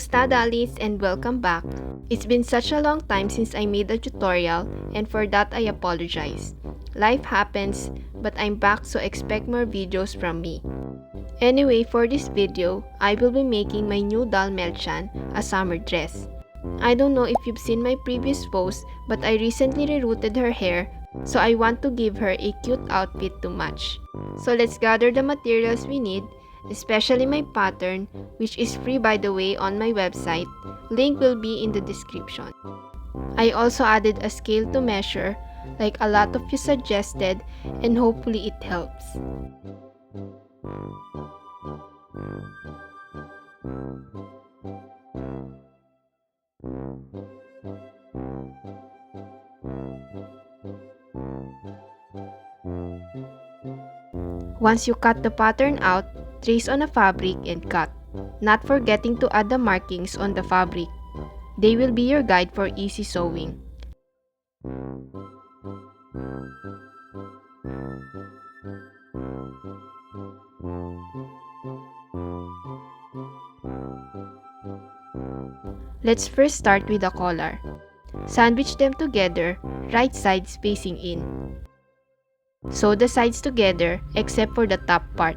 Stadalis, and welcome back. It's been such a long time since I made a tutorial, and for that I apologize. Life happens, but I'm back, so expect more videos from me. Anyway, for this video, I will be making my new doll Melchan a summer dress. I don't know if you've seen my previous post, but I recently rerouted her hair, so I want to give her a cute outfit to match. So let's gather the materials we need, especially my pattern, which is free by the way on my website. Link will be in the description. I also added a scale to measure, like a lot of you suggested, and hopefully it helps. Once you cut the pattern out, trace on a fabric and cut, not forgetting to add the markings on the fabric. They will be your guide for easy sewing. Let's first start with the collar. Sandwich them together, right sides facing in. Sew the sides together except for the top part.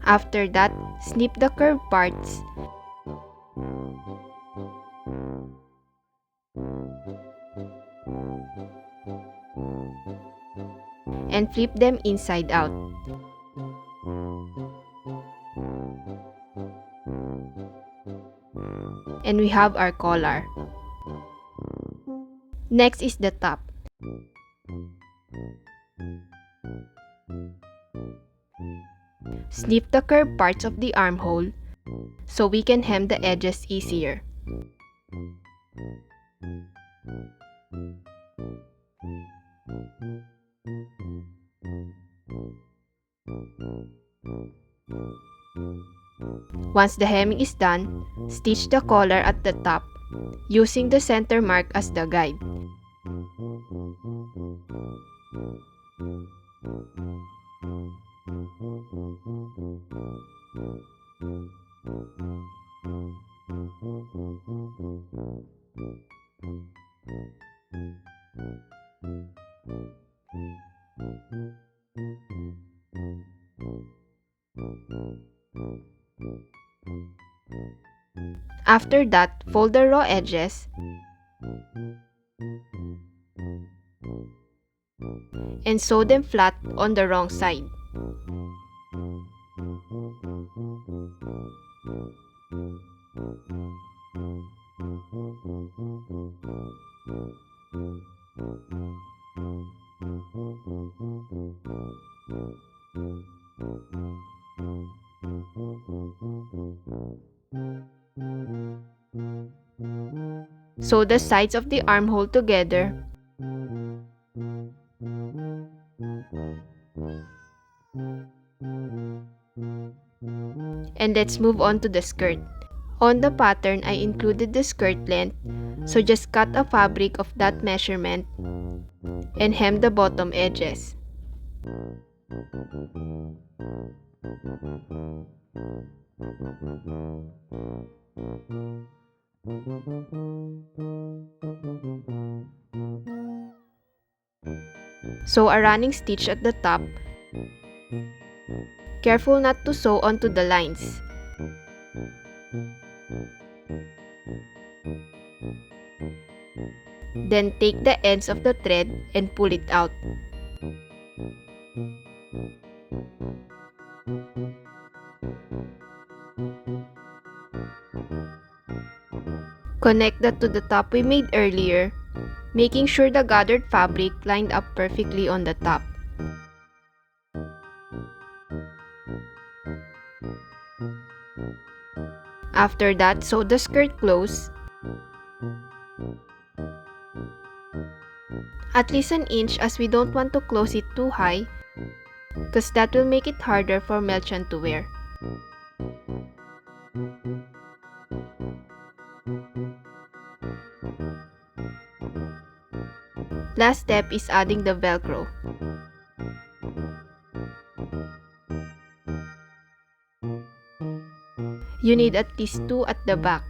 After that, snip the curved parts and flip them inside out. And we have our collar. Next is the top. Snip the curved parts of the armhole so we can hem the edges easier. Once the hemming is done, stitch the collar at the top, using the center mark as the guide. After that, fold the raw edges and sew them flat on the wrong side. Sew the sides of the armhole together and let's move on to the skirt. On the pattern, I included the skirt length, so just cut a fabric of that measurement and hem the bottom edges. Sew a running stitch at the top. Careful not to sew onto the lines. Then take the ends of the thread and pull it out. Connect that to the top we made earlier, making sure the gathered fabric lined up perfectly on the top. After that, sew the skirt close, at least an inch, as we don't want to close it too high, because that will make it harder for Melchan to wear. Last step is adding the Velcro. You need at least 2 at the back.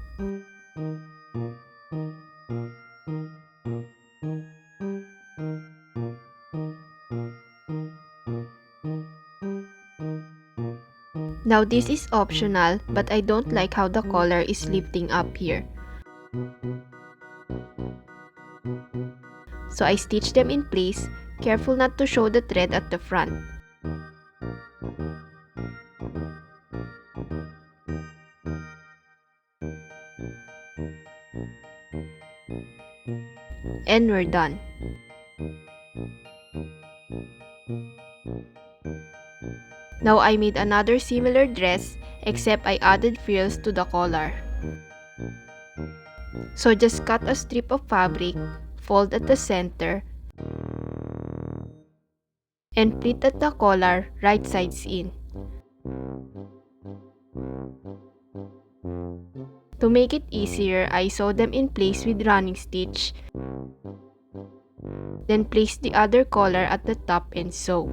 Now this is optional, but I don't like how the collar is lifting up here. So I stitch them in place, careful not to show the thread at the front. And we're done. Now I made another similar dress, except I added frills to the collar. So just cut a strip of fabric, fold at the center, and pleat at the collar right sides in. To make it easier, I sew them in place with running stitch. Then place the other collar at the top and sew.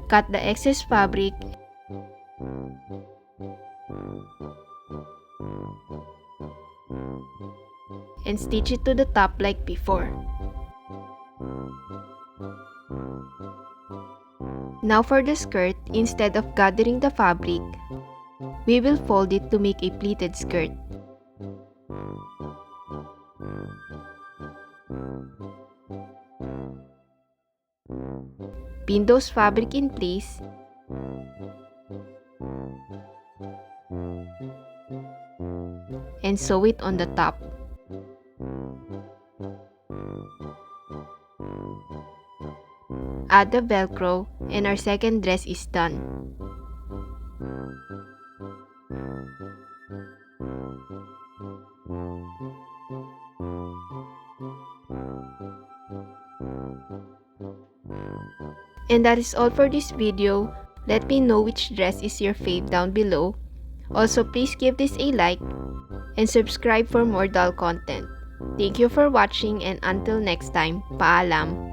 Cut the excess fabric and stitch it to the top like before. Now for the skirt, instead of gathering the fabric, we will fold it to make a pleated skirt. Pin those fabric in place and sew it on the top. Add the velcro and our second dress is done. And that is all for this video. Let me know which dress is your fave down below. Also, please give this a like and subscribe for more doll content. Thank you for watching and until next time, paalam!